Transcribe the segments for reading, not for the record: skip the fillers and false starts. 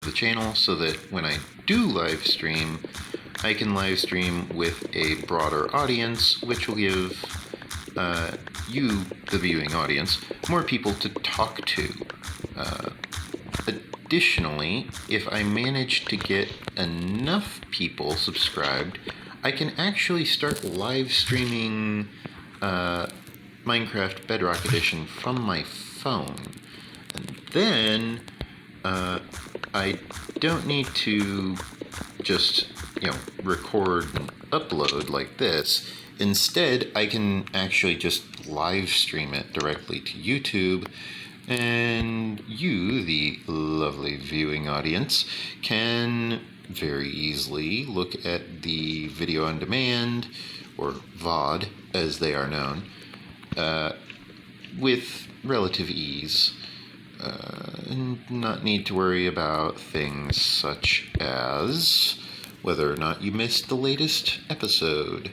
the channel so that when I do live stream, I can live stream with a broader audience, which will give you, the viewing audience, more people to talk to. Additionally, if I manage to get enough people subscribed, I can actually start live streaming Minecraft Bedrock Edition from my phone. And then I don't need to just, record and upload like this. Instead, I can actually just live stream it directly to YouTube, and you, the lovely viewing audience, can very easily look at the video on demand, or VOD as they are known, with relative ease, and not need to worry about things such as whether or not you missed the latest episode.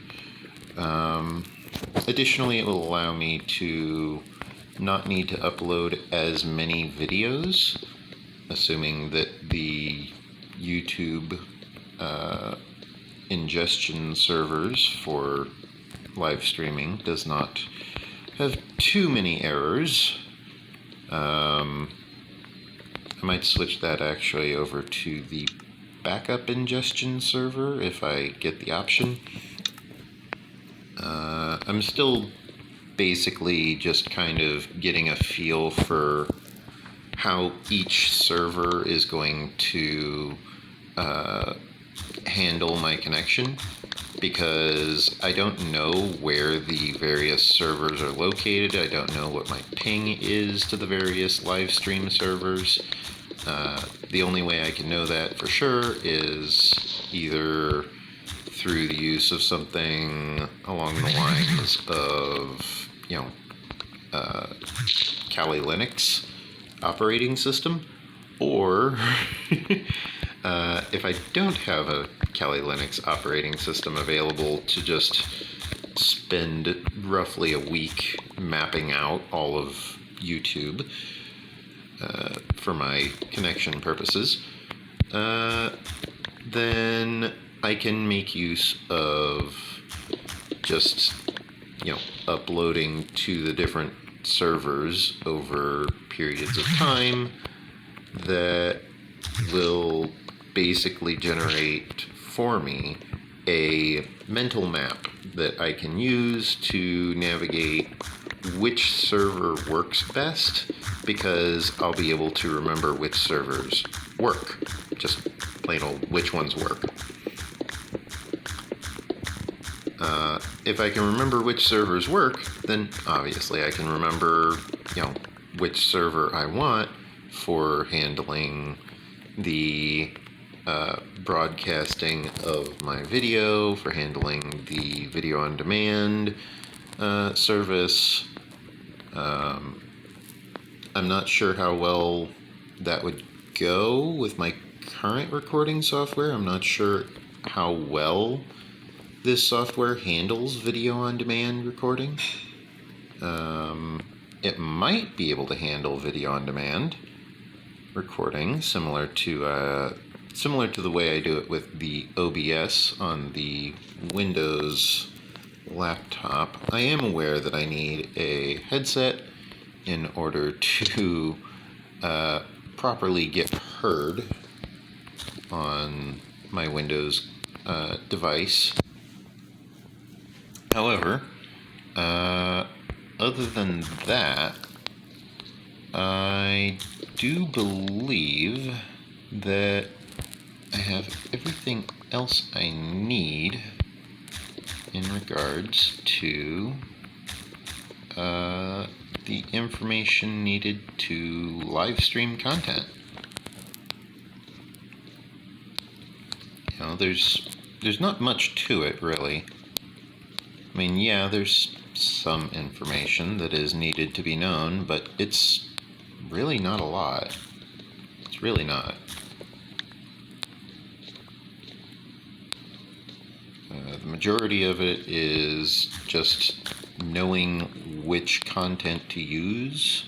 Additionally, it will allow me to not need to upload as many videos, assuming that the YouTube ingestion servers for live streaming does not have too many errors. I might switch that actually over to the backup ingestion server if I get the option. I'm still basically just kind of getting a feel for how each server is going to handle my connection, because I don't know where the various servers are located. I don't know what my ping is to the various live stream servers. The only way I can know that for sure is either through the use of something along the lines of, Kali Linux operating system, or if I don't have a Kali Linux operating system available, to just spend roughly a week mapping out all of YouTube for my connection purposes, then I can make use of just, uploading to the different servers over periods of time that will basically generate for me a mental map that I can use to navigate which server works best, because I'll be able to remember which servers work, just plain old which ones work. If I can remember which servers work, then obviously I can remember, which server I want for handling the broadcasting of my video, for handling the video on demand service. I'm not sure how well that would go with my current recording software. I'm not sure how well this software handles video on demand recording. It might be able to handle video on demand recording, similar to the way I do it with the OBS on the Windows laptop. I am aware that I need a headset in order to properly get heard on my Windows device. However, other than that, I do believe that I have everything else I need in regards to the information needed to live stream content. There's not much to it, really. I mean, yeah, there's some information that is needed to be known, but it's really not a lot. It's really not. The majority of it is just knowing which content to use,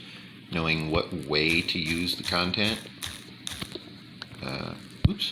knowing what way to use the content. Oops.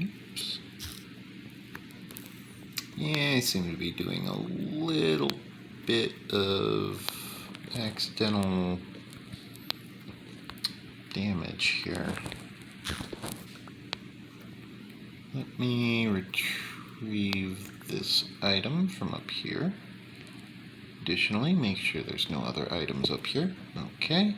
Oops. Yeah, I seem to be doing a little bit of accidental damage here. Let me retrieve this item from up here. Additionally, make sure there's no other items up here. Okay.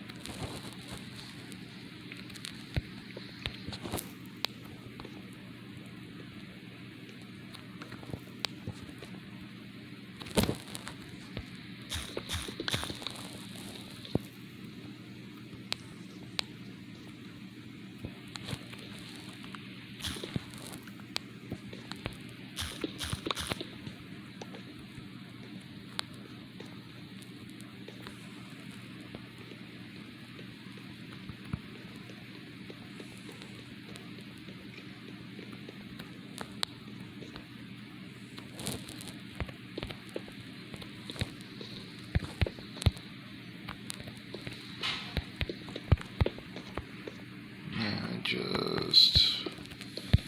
Just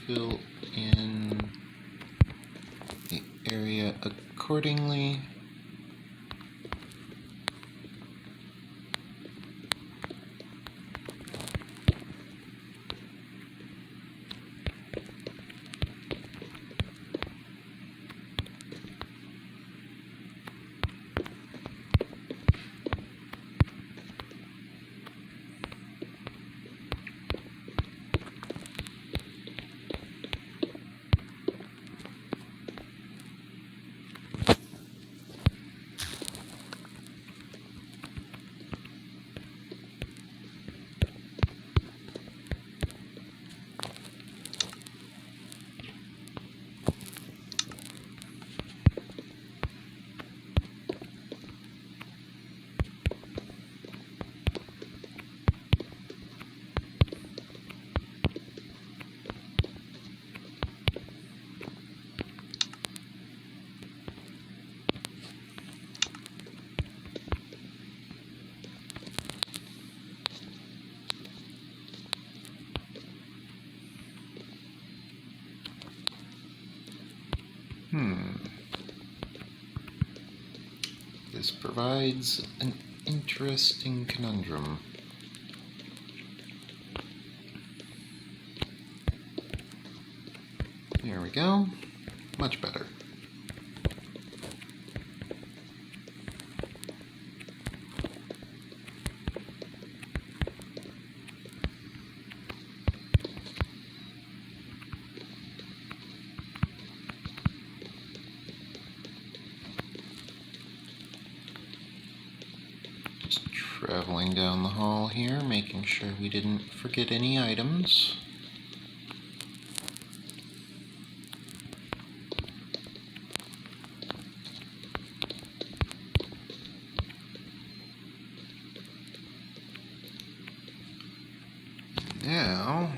fill in the area accordingly. This provides an interesting conundrum. There we go. Much better. traveling down the hall here, making sure we didn't forget any items. Now,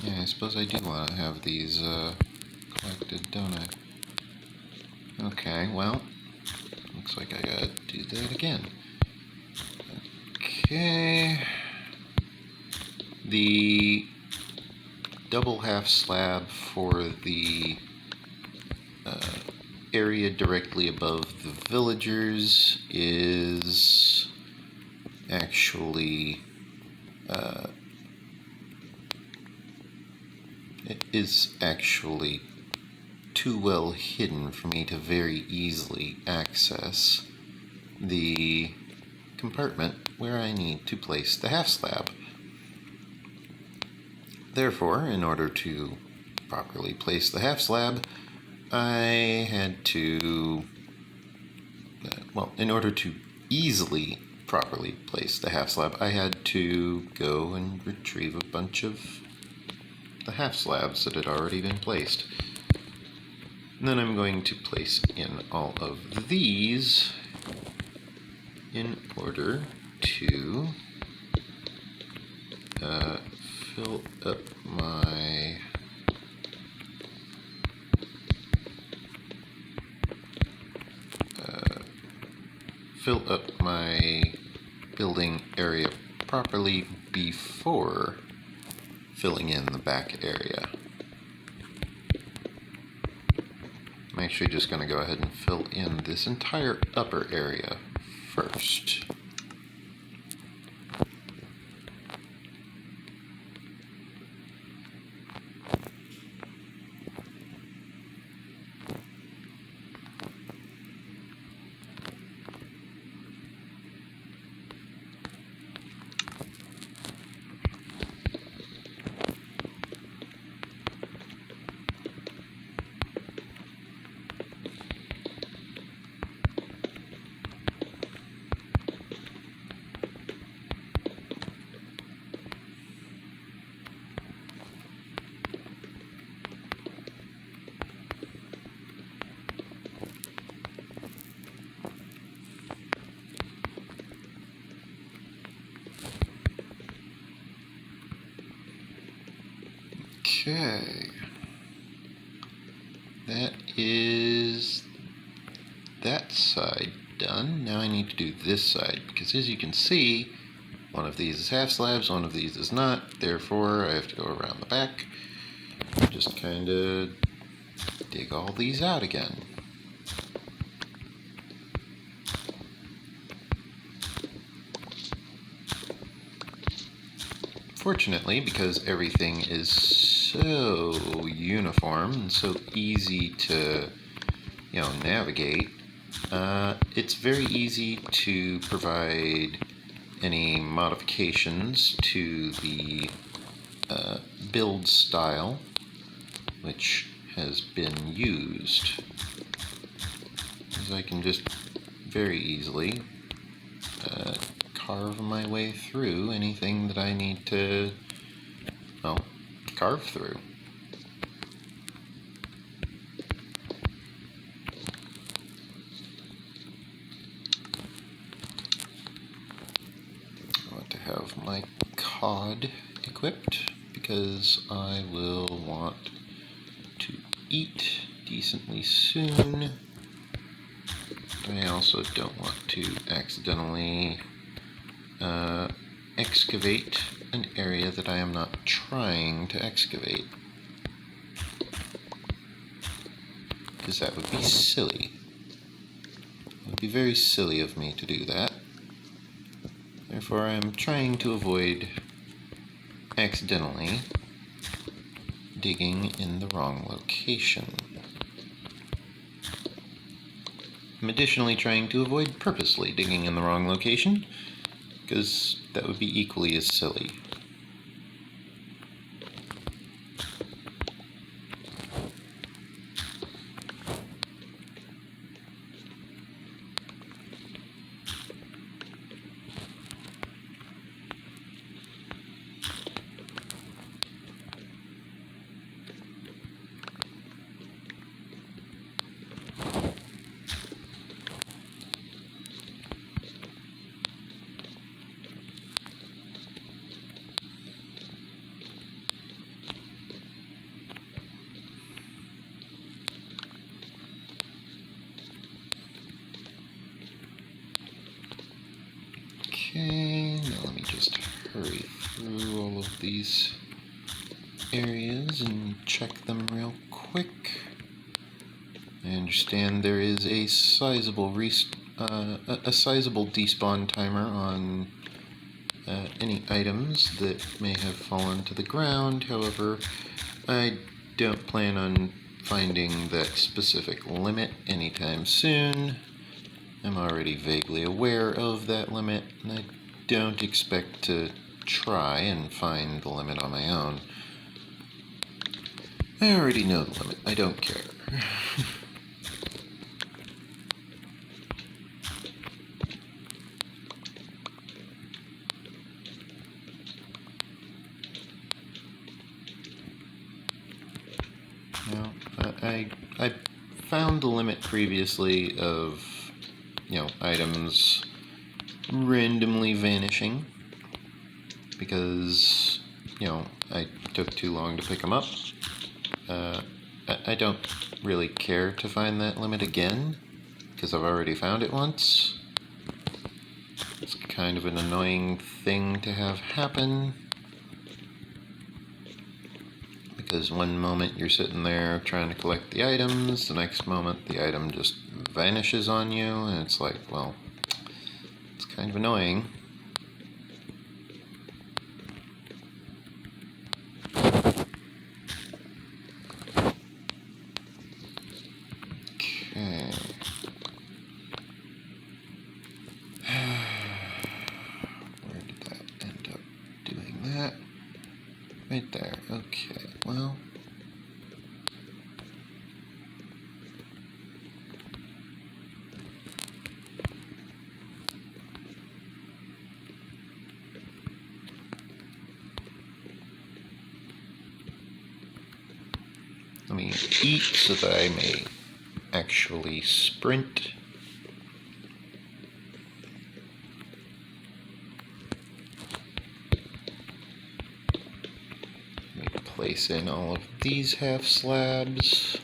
yeah, I suppose I do want to have these collected, don't I? Okay, well, looks like I gotta do that again. Okay, the double half slab for the area directly above the villagers is actually too well hidden for me to very easily access the compartment where I need to place the half slab. Therefore, in order to properly place the half slab, I had to, in order to easily properly place the half slab, I had to go and retrieve a bunch of the half slabs that had already been placed. And then I'm going to place in all of these in order to fill up my building area properly before filling in the back area. I'm actually just going to go ahead and fill in this entire upper area first. Okay, that is that side done. Now I need to do this side, because as you can see, one of these is half slabs, one of these is not. Therefore, I have to go around the back and just kind of dig all these out again. Fortunately, because everything is so uniform and so easy to, navigate, it's very easy to provide any modifications to the build style which has been used. As I can just very easily carve my way through anything that I need to, carve through. I want to have my cod equipped because I will want to eat decently soon. I also don't want to accidentally excavate an area that I am not trying to excavate, because that would be silly. It would be very silly of me to do that. Therefore, I am trying to avoid accidentally digging in the wrong location. I'm additionally trying to avoid purposely digging in the wrong location, because that would be equally as silly. through all of these areas and check them real quick. I understand there is a sizable sizable despawn timer on any items that may have fallen to the ground. However, I don't plan on finding that specific limit anytime soon. I'm already vaguely aware of that limit, and I don't expect to try and find the limit on my own. I already know the limit. I don't care. Now, I found the limit previously of, items randomly vanishing because, I took too long to pick them up. I don't really care to find that limit again because I've already found it once. It's kind of an annoying thing to have happen because one moment you're sitting there trying to collect the items, the next moment the item just vanishes on you, and it's like, well, it's kind of annoying. Okay. Where did that end up doing that? Right there. Okay, well. Let me eat so that I may actually sprint. Let me place in all of these half slabs.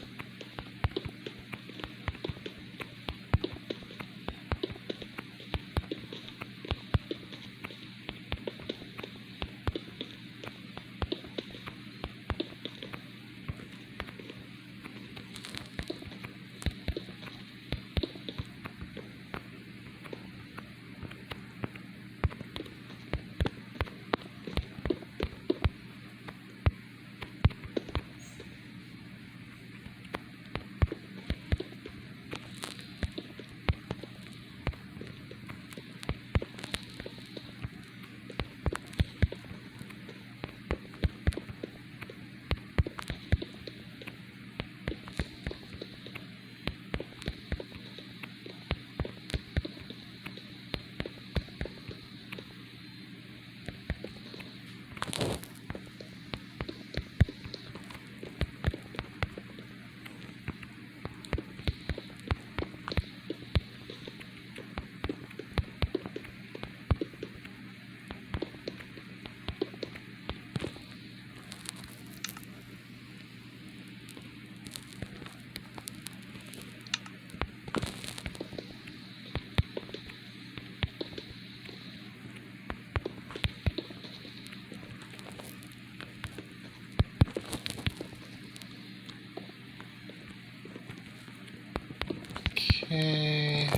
Okay.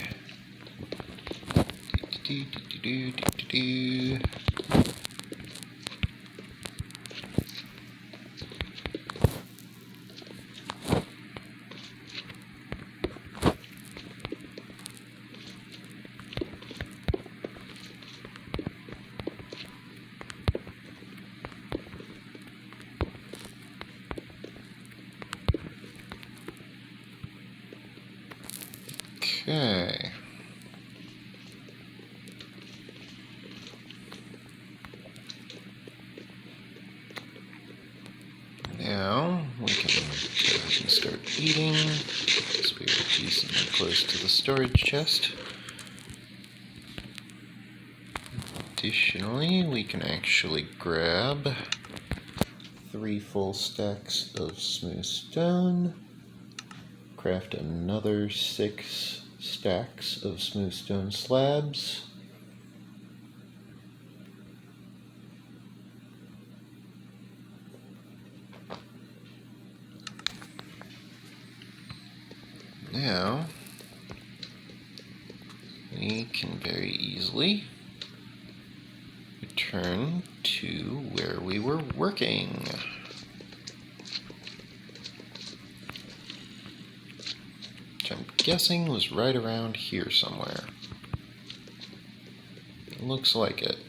Okay. Now we can go ahead and start eating, because we are decently close to the storage chest. Additionally, we can actually grab 3 full stacks of smooth stone, craft another 6 stacks of smooth stone slabs, Now, we can very easily return to where we were working. Which I'm guessing was right around here somewhere. Looks like it.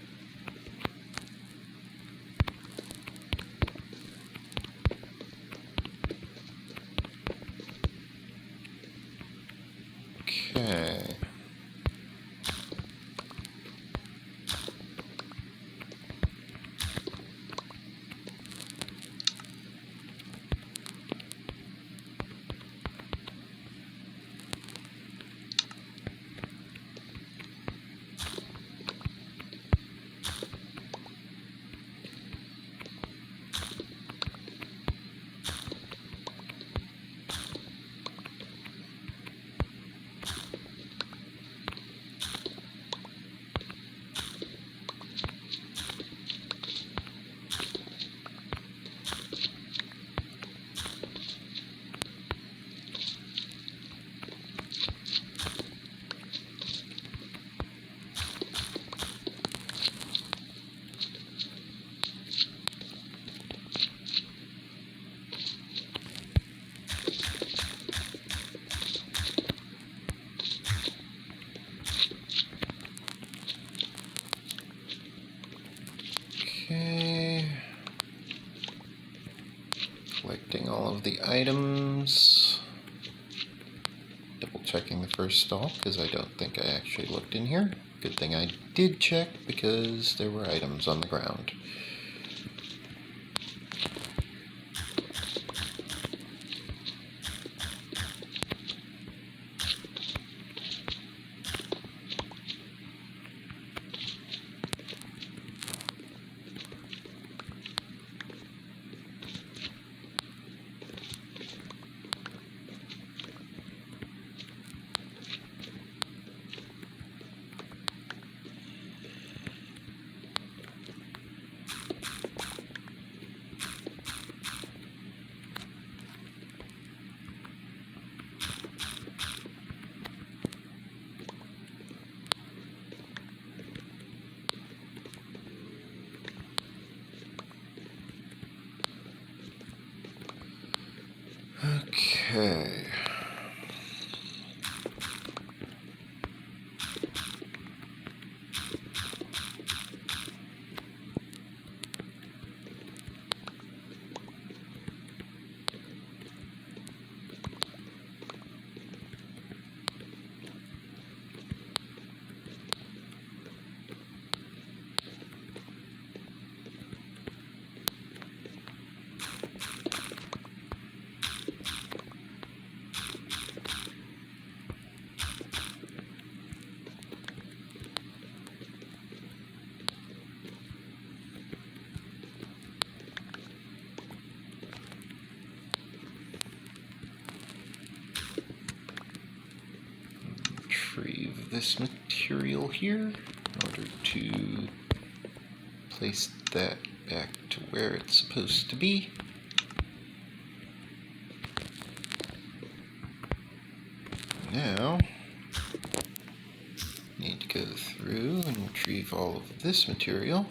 Okay. Okay. Collecting all of the items. Double checking the first stall because I don't think I actually looked in here. Good thing I did check because there were items on the ground. Okay. Retrieve this material here in order to place that back to where it's supposed to be. Now, need to go through and retrieve all of this material.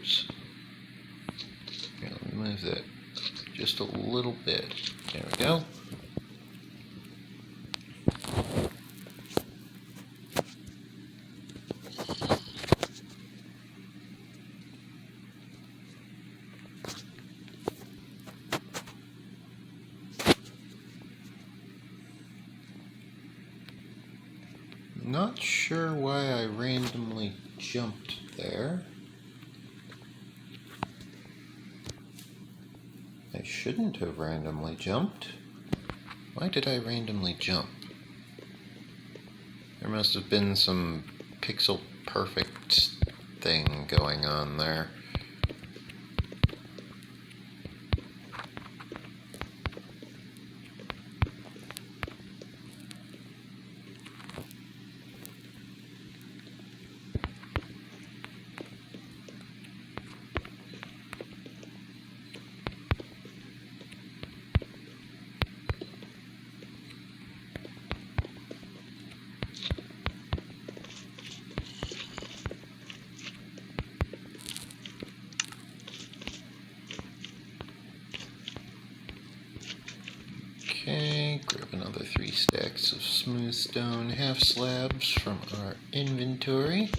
Oops. Here, let me move that just a little bit. There we go. Not sure why I randomly jumped there. I shouldn't have randomly jumped. Why did I randomly jump? There must have been some pixel perfect thing going on there. Okay, grab another 3 stacks of smooth stone half slabs from our inventory.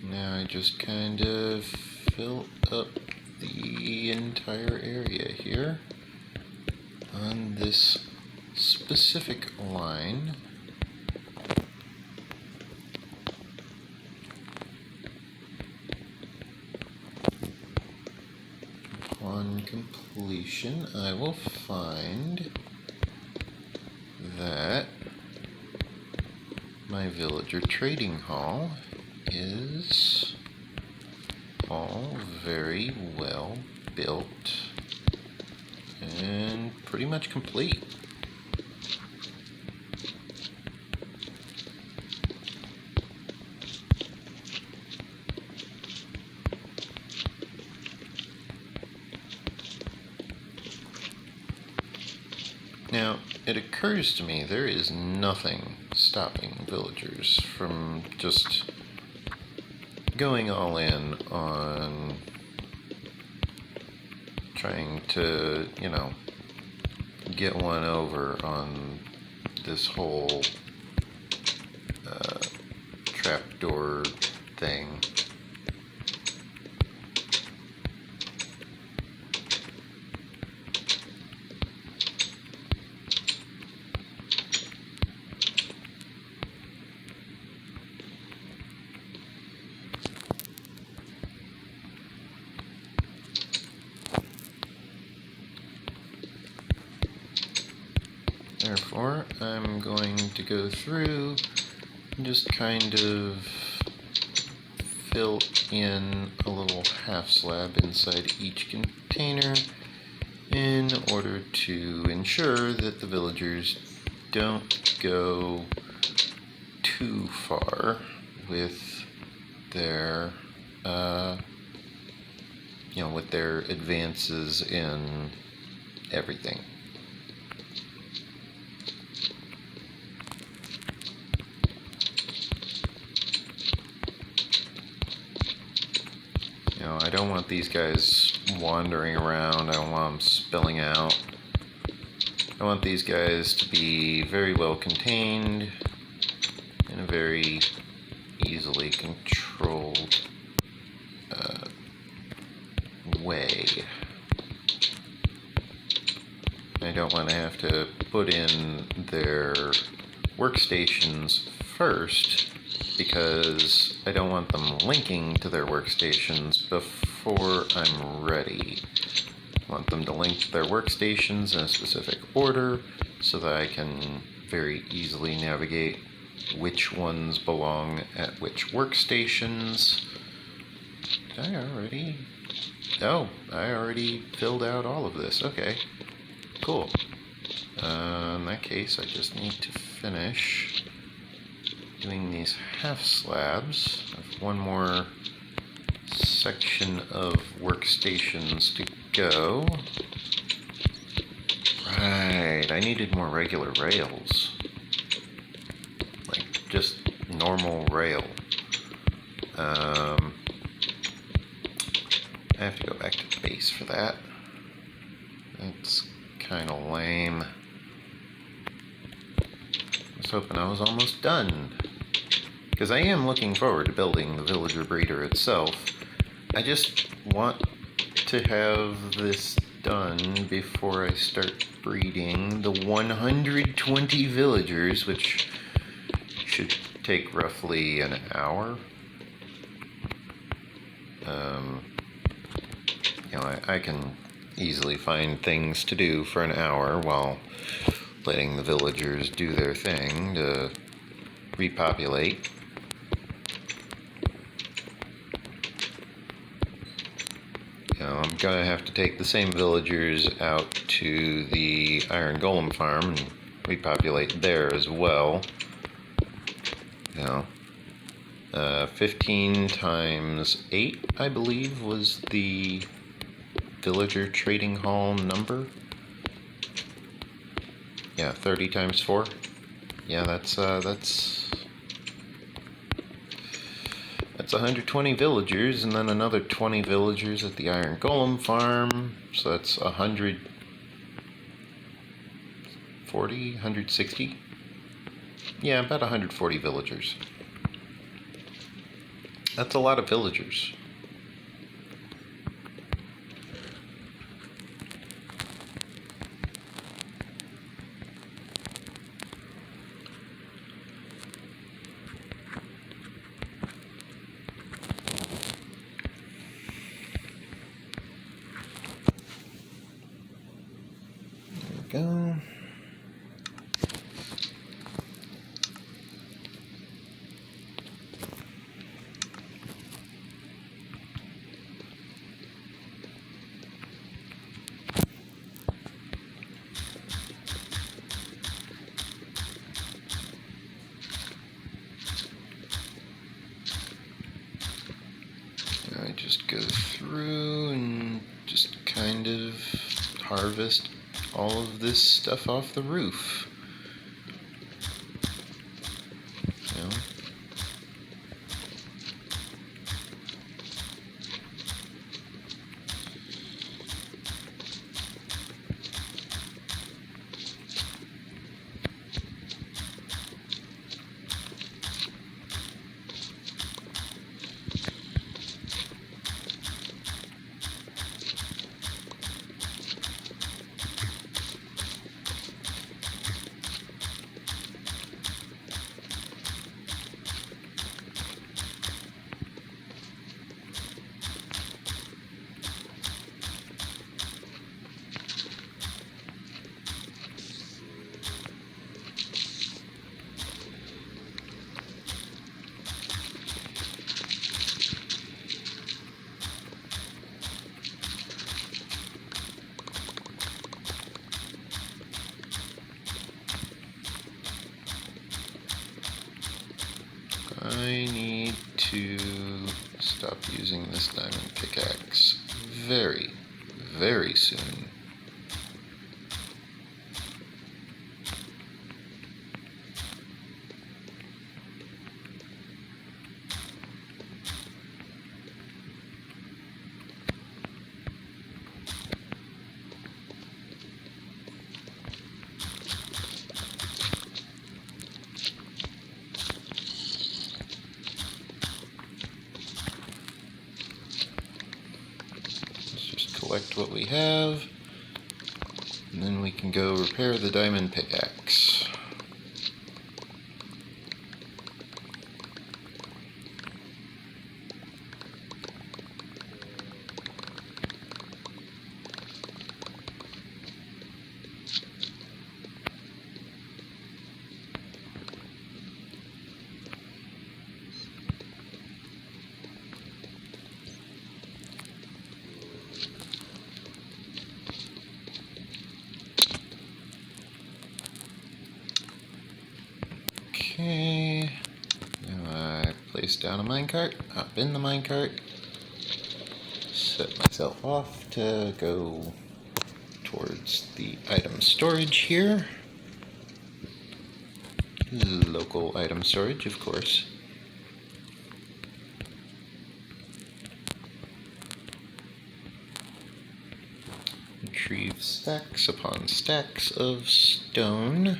Now I just kind of fill up the entire area here on this specific line. On completion, I will find that my villager trading hall is all very well built and pretty much complete. Now, it occurs to me there is nothing stopping villagers from just going all in on trying to, get one over on this whole trapdoor thing. Therefore, I'm going to go through and just kind of fill in a little half slab inside each container in order to ensure that the villagers don't go too far with their with their advances in everything. I don't want these guys wandering around. I don't want them spilling out. I want these guys to be very well contained in a very easily controlled way. I don't want to have to put in their workstations first, because I don't want them linking to their workstations before I'm ready. I want them to link to their workstations in a specific order so that I can very easily navigate which ones belong at which workstations. Did I already? Oh, I already filled out all of this. Okay, cool. In that case, I just need to finish doing these half slabs. I have one more section of workstations to go. Right, I needed more regular rails. Like, just normal rail. I have to go back to base for that. It's kind of lame. I was hoping I was almost done. Because I am looking forward to building the villager breeder itself. I just want to have this done before I start breeding the 120 villagers, which should take roughly an hour. You know, I can easily find things to do for an hour while letting the villagers do their thing to repopulate. You know, I'm gonna have to take the same villagers out to the Iron Golem farm and repopulate there as well. You know, 15 times 8, I believe, was the villager trading hall number. Yeah, 30 times 4. Yeah, that's 120 villagers, and then another 20 villagers at the Iron Golem farm. So that's 140, 160. Yeah, about 140 villagers. That's a lot of villagers. Go. I just go through and just kind of harvest all of this stuff off the roof. You know? I need to stop using this diamond pickaxe very, very soon. Collect what we have, and then we can go repair the diamond pickaxe. Okay, now I place down a minecart, hop in the minecart, set myself off to go towards It's the item storage here. Local item storage, of course. Retrieve stacks upon stacks of stone,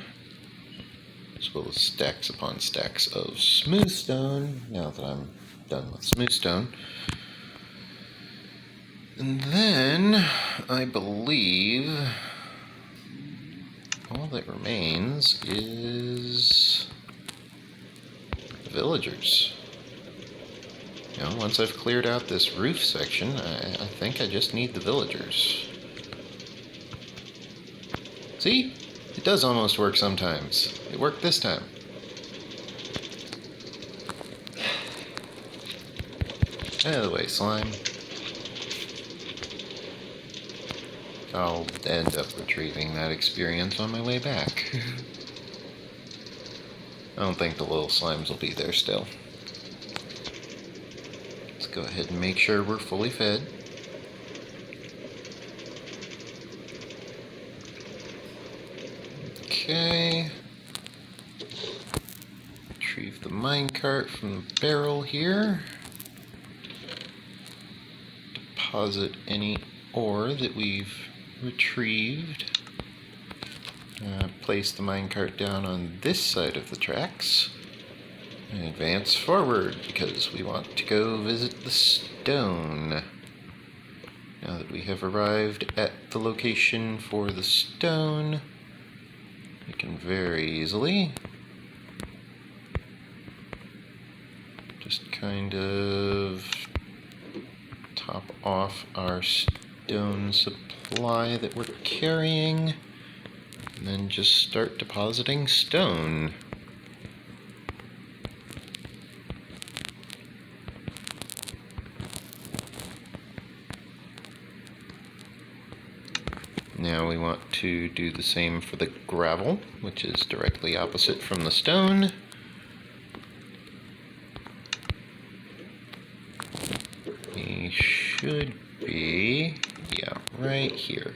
as well as stacks upon stacks of smooth stone, now that I'm done with smooth stone. And then, I believe, all that remains is villagers. You know, once I've cleared out this roof section, I think I just need the villagers. See? It does almost work sometimes. It worked this time. Out of the way, slime. I'll end up retrieving that experience on my way back. I don't think the little slimes will be there still. Let's go ahead and make sure we're fully fed. Okay. Retrieve the minecart from the barrel here. Deposit any ore that we've retrieved. Place the minecart down on this side of the tracks. And advance forward because we want to go visit the stone. Now that we have arrived at the location for the stone, we can very easily just kind of top off our stone supply that we're carrying, and then just start depositing stone. Now we want to do the same for the gravel, which is directly opposite from the stone. We should be, yeah, right here.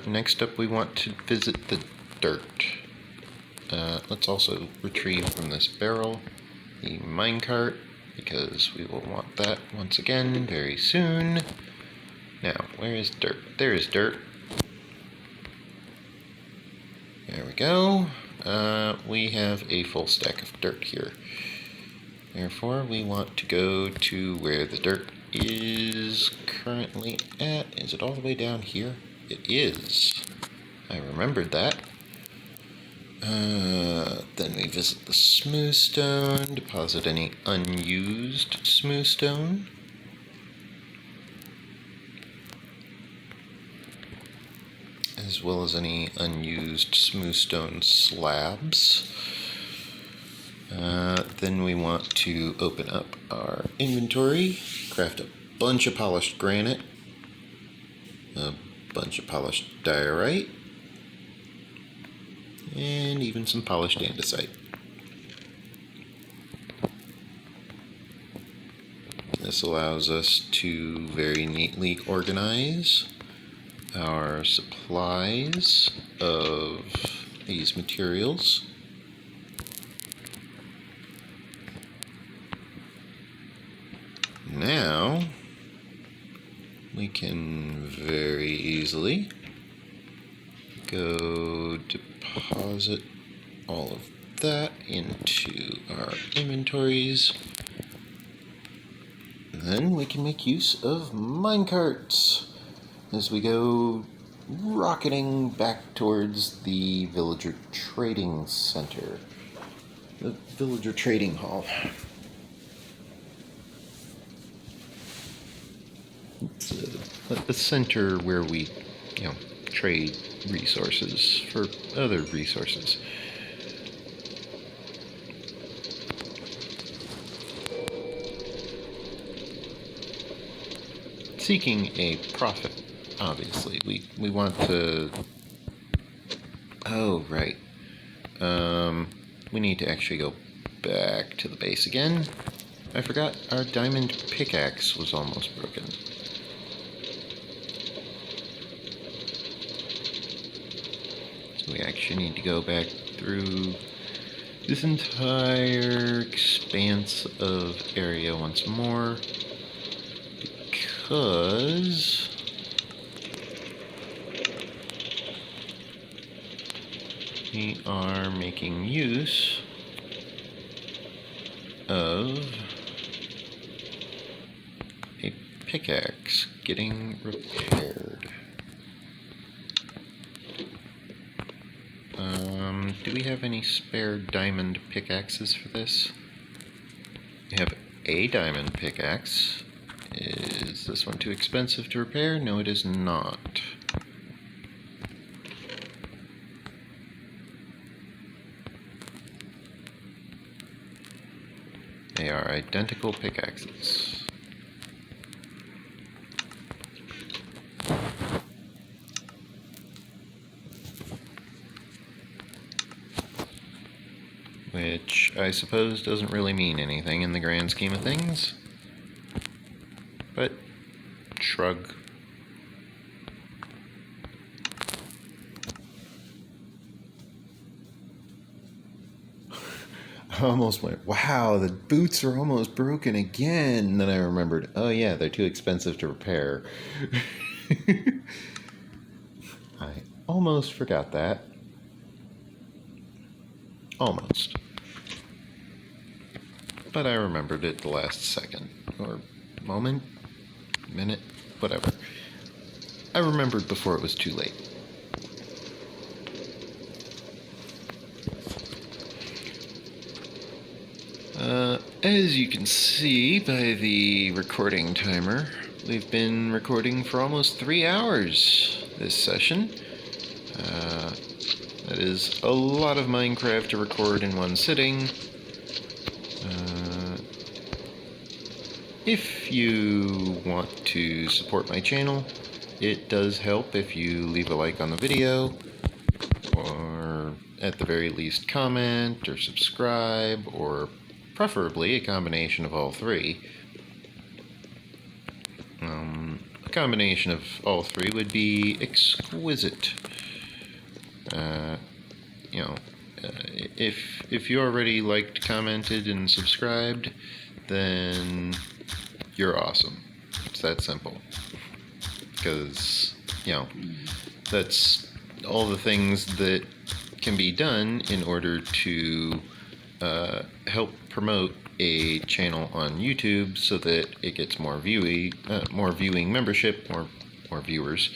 Next up we want to visit the dirt. Let's also retrieve from this barrel the minecart, because we will want that once again very soon. Now, where is dirt? There is dirt. There we go. We have a full stack of dirt here. Therefore, we want to go to where the dirt is currently at. Is it all the way down here? It is. I remembered that. Then we visit the smooth stone, deposit any unused smooth stone. As well as any unused smooth stone slabs. Then we want to open up our inventory, craft a bunch of polished granite, a bunch of polished diorite, and even some polished andesite. This allows us to very neatly organize our supplies of these materials. Now we can very easily go deposit all of that into our inventories. Then we can make use of minecarts as we go rocketing back towards the villager trading center, the villager trading hall. It's the center where we, trade resources for other resources. Seeking a profit, obviously. We want to... Oh, right. We need to actually go back to the base again. I forgot our diamond pickaxe was almost broken. we actually need to go back through this entire expanse of area once more, because we are making use of a pickaxe getting repaired. Do we have any spare diamond pickaxes for this? We have a diamond pickaxe. Is this one too expensive to repair? No, it is not. They are identical pickaxes. Which I suppose doesn't really mean anything in the grand scheme of things. But shrug. I almost went, wow, the boots are almost broken again. And then I remembered, oh yeah, they're too expensive to repair. I almost forgot that. Almost. But I remembered it the last second. Or moment? Minute? Whatever. I remembered before it was too late. As you can see by the recording timer, we've been recording for almost 3 hours this session. That is a lot of Minecraft to record in one sitting. If you want to support my channel, it does help if you leave a like on the video, or at the very least comment or subscribe, or preferably a combination of all three. A combination of all three would be exquisite. If you already liked, commented, and subscribed, then you're awesome. It's that simple. Because, that's all the things that can be done in order to help promote a channel on YouTube so that it gets more viewing membership, more viewers.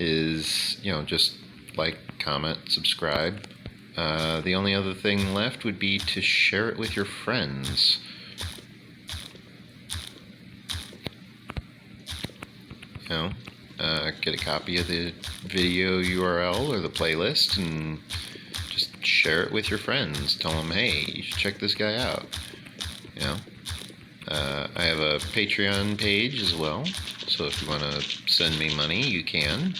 Is just like, comment, subscribe. The only other thing left would be to share it with your friends. Get a copy of the video URL or the playlist and just share it with your friends. Tell them, hey, you should check this guy out. I have a Patreon page as well, so if you want to send me money, you can.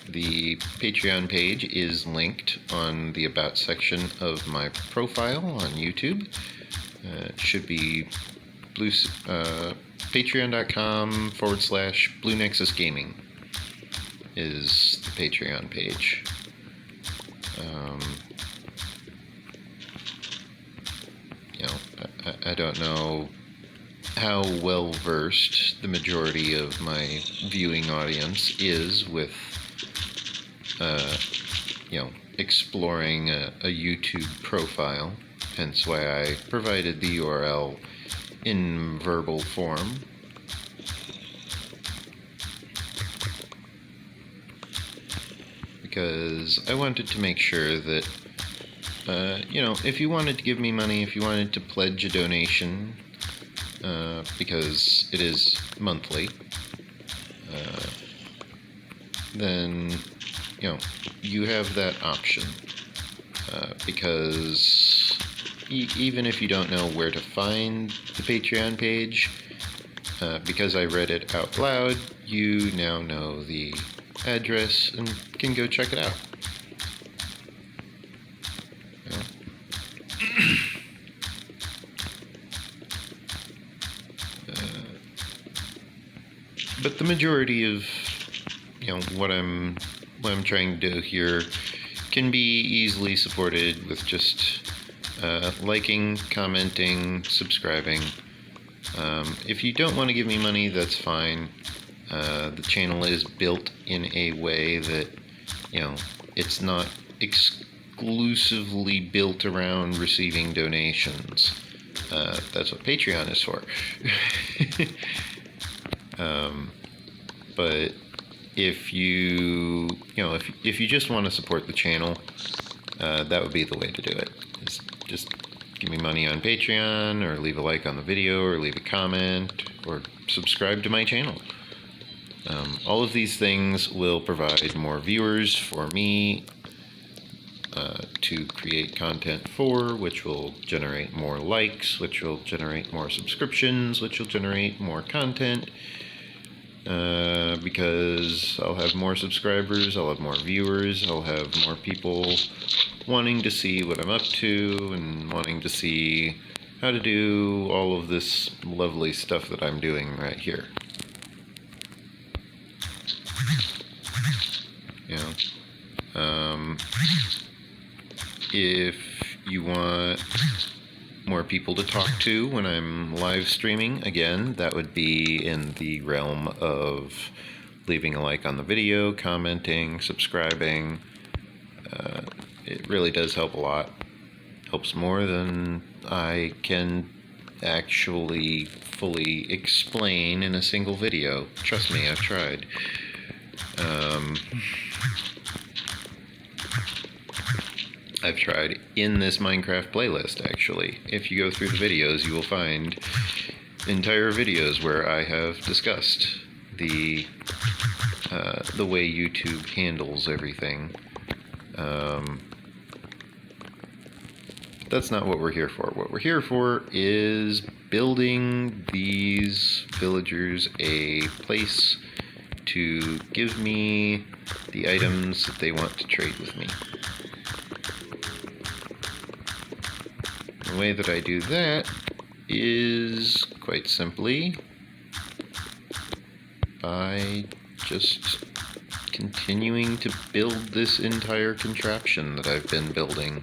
The Patreon page is linked on the About section of my profile on YouTube. It should be patreon.com/Blue Nexus Gaming is the Patreon page. I don't know how well versed the majority of my viewing audience is with exploring a YouTube profile, hence why I provided the URL in verbal form. Because I wanted to make sure that, if you wanted to give me money, if you wanted to pledge a donation, because it is monthly, then, you have that option. Because even if you don't know where to find the Patreon page, because I read it out loud, you now know the address and can go check it out. but the majority of what I'm trying to do here can be easily supported with just liking, commenting, subscribing. If you don't want to give me money, that's fine. The channel is built in a way that it's not exclusively built around receiving donations. That's what Patreon is for. But if you if you just want to support the channel, that would be the way to do it. Just give me money on Patreon, or leave a like on the video, or leave a comment, or subscribe to my channel. All of these things will provide more viewers for me to create content for, which will generate more likes, which will generate more subscriptions, which will generate more content. Because I'll have more subscribers, I'll have more viewers, I'll have more people wanting to see what I'm up to and wanting to see how to do all of this lovely stuff that I'm doing right here. If you want more people to talk to when I'm live streaming, again, that would be in the realm of leaving a like on the video, commenting, subscribing. It really does help a lot. Helps more than I can actually fully explain in a single video. Trust me, I've tried. I've tried in this Minecraft playlist, actually. If you go through the videos, you will find entire videos where I have discussed the way YouTube handles everything. But that's not what we're here for. What we're here for is building these villagers a place to give me the items that they want to trade with me. The way that I do that is quite simply by just continuing to build this entire contraption that I've been building.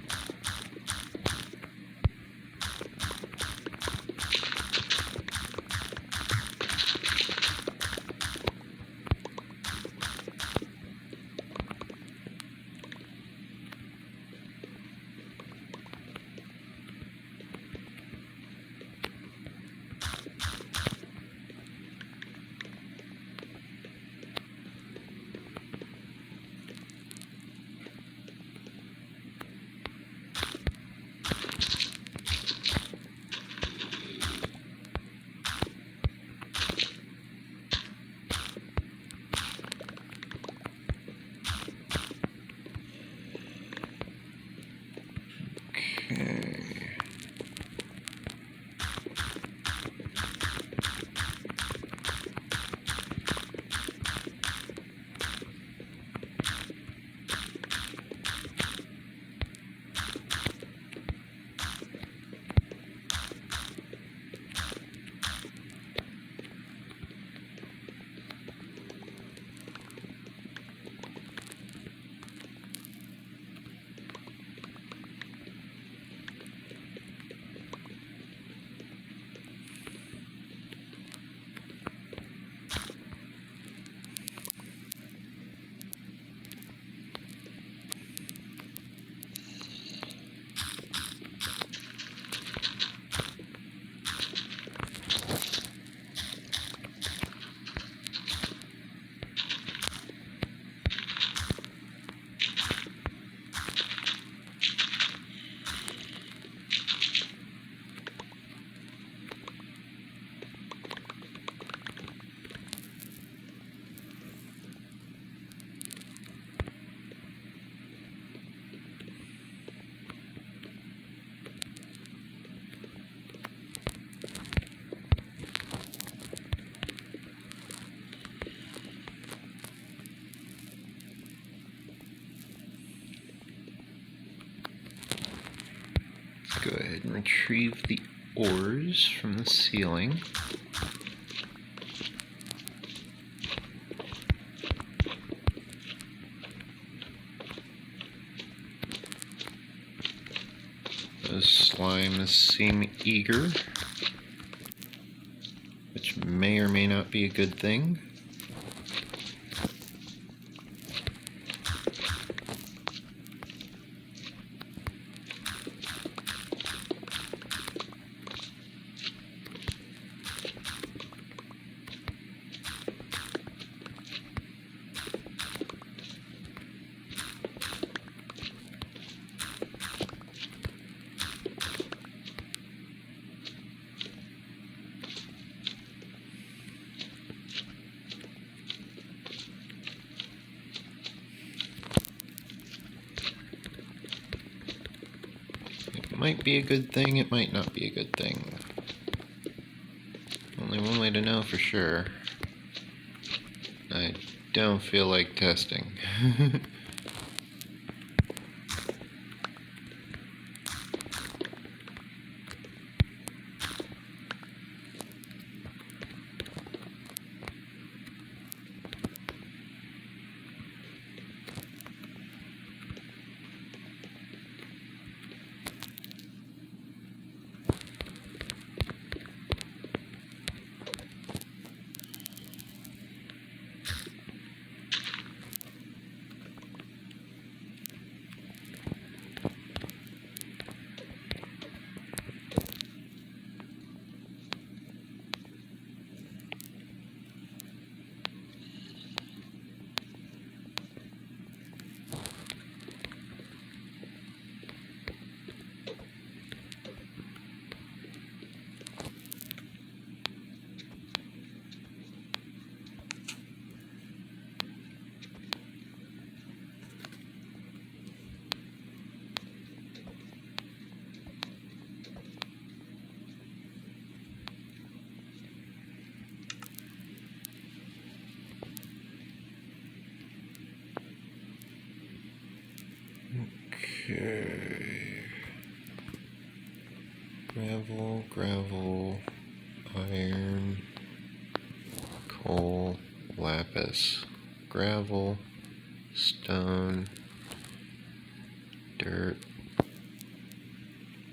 Go ahead and retrieve the ores from the ceiling. slimes seem eager, which may or may not be a good thing. It might be a good thing, it might not be a good thing. Only one way to know for sure. I don't feel like testing. Okay. Gravel, iron, coal, lapis, gravel, stone, dirt.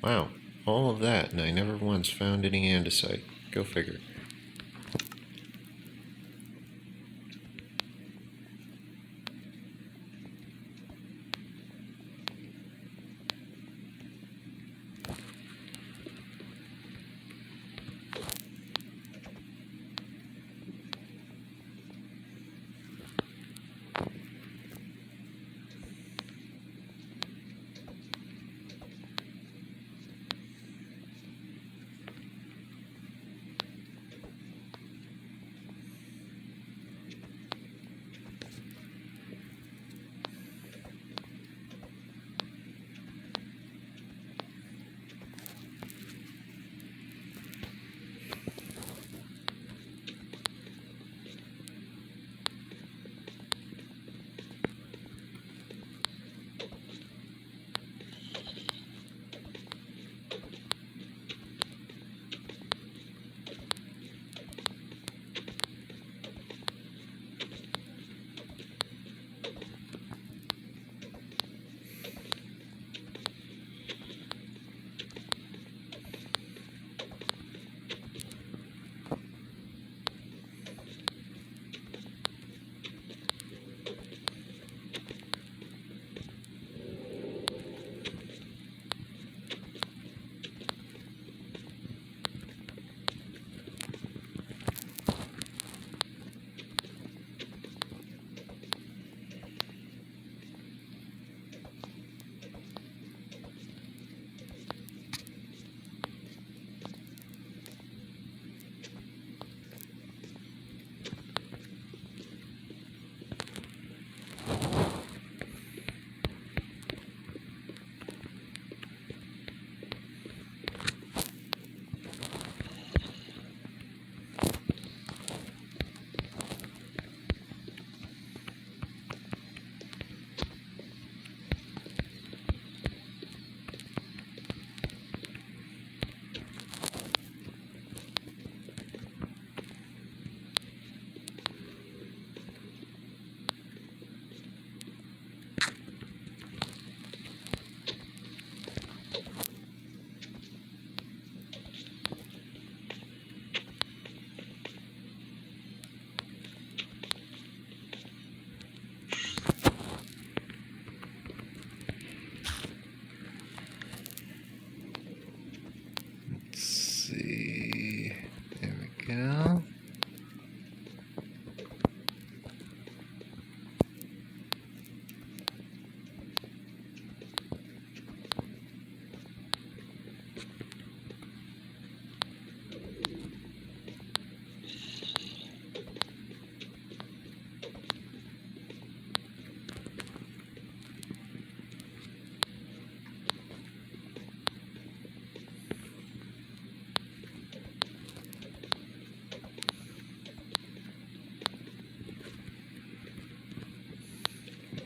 Wow, all of that, and I never once found any andesite. Go figure.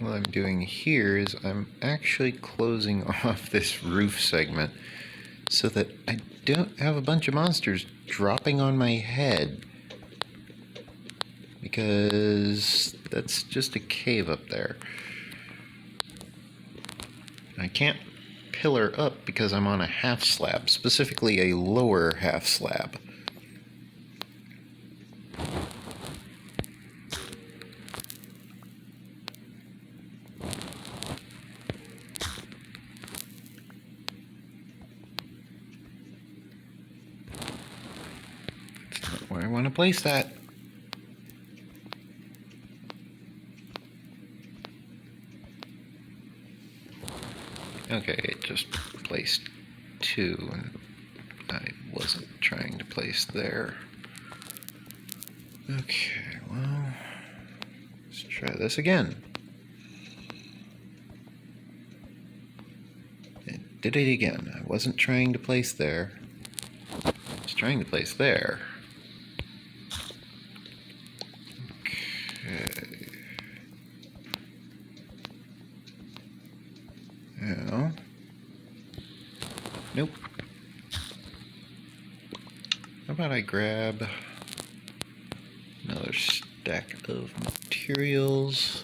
what I'm doing here is I'm actually closing off this roof segment so that I don't have a bunch of monsters dropping on my head, because that's just a cave up there. I can't pillar up because I'm on a half slab, specifically a lower half slab. That's not where I want to place that. Okay, it just placed 2, and I wasn't trying to place there. Okay, well, let's try this again. It did it again. I wasn't trying to place there. I was trying to place there. Okay. Now. Nope. How about I grab another stack of materials?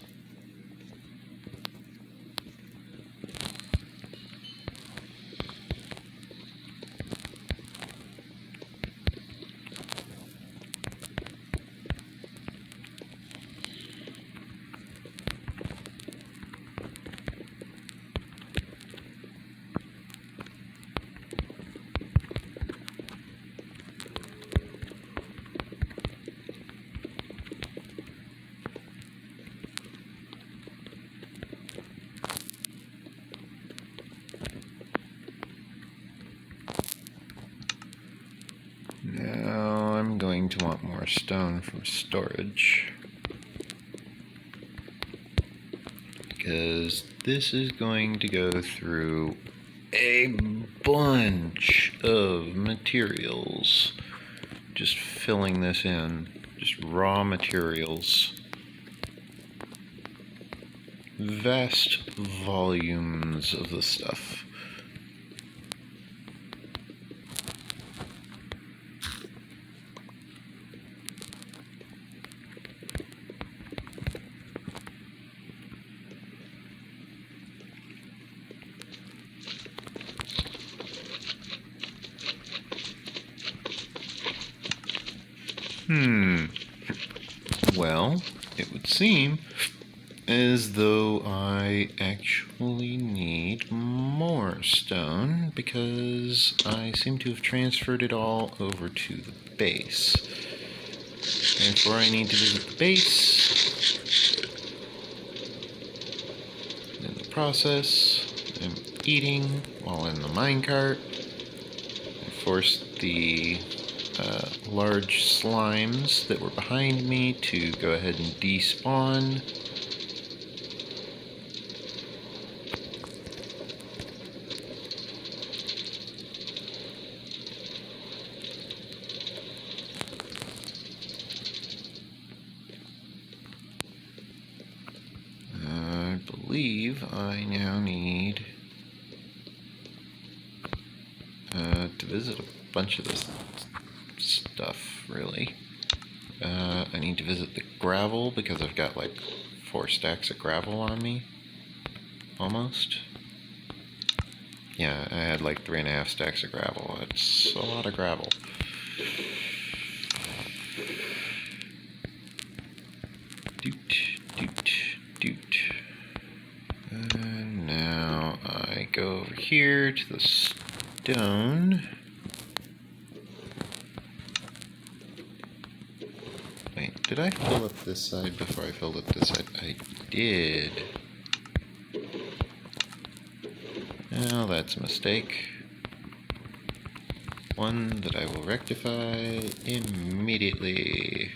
Now I'm going to want more stone from storage, because this is going to go through a bunch of materials. Just filling this in, just raw materials. Vast volumes of the stuff. Well, it would seem as though I actually need more stone, because I seem to have transferred it all over to the base. Therefore, I need to visit the base. In the process, I'm eating while in the minecart. I forced the large slimes that were behind me to go ahead and despawn. I believe I now need to visit a bunch of this stuff, really. I need to visit the gravel, because I've got like 4 stacks of gravel on me. Almost. Yeah, I had like 3.5 stacks of gravel. That's a lot of gravel. Doot. And now I go over here to the stone. Wait, did I fill up this side before I filled up this side? I did. Well, that's a mistake. One that I will rectify immediately.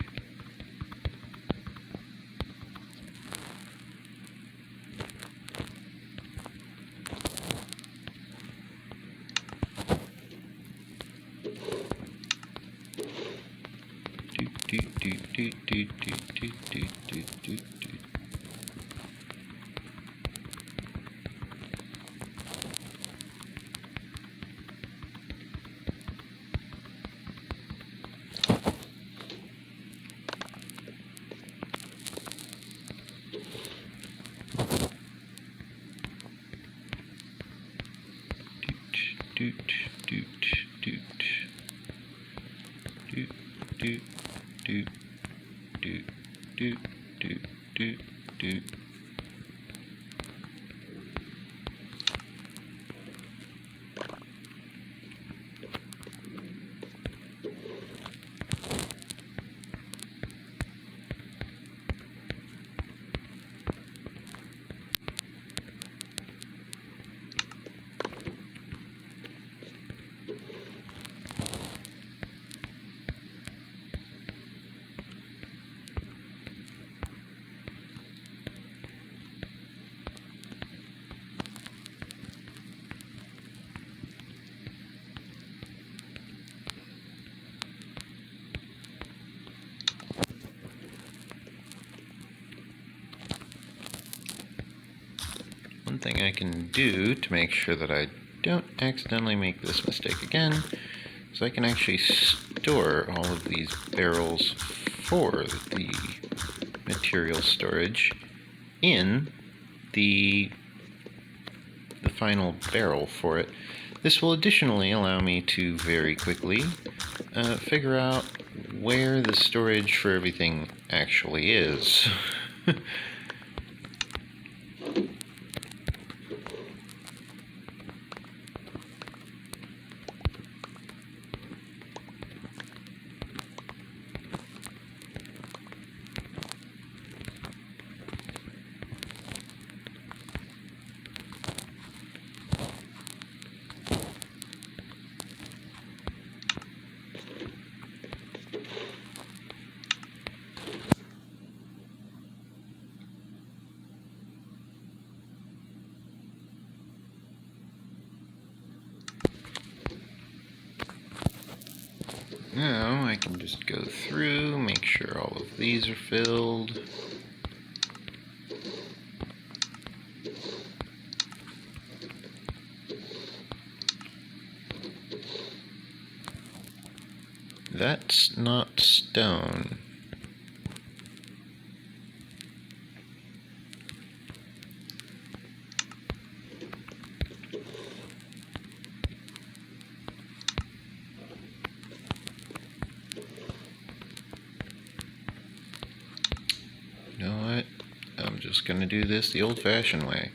thing I can do to make sure that I don't accidentally make this mistake again is I can actually store all of these barrels for the material storage in the final barrel for it. This will additionally allow me to very quickly figure out where the storage for everything actually is. Now I can just go through, make sure all of these are filled. That's not stone. You know what? I'm just gonna do this the old-fashioned way.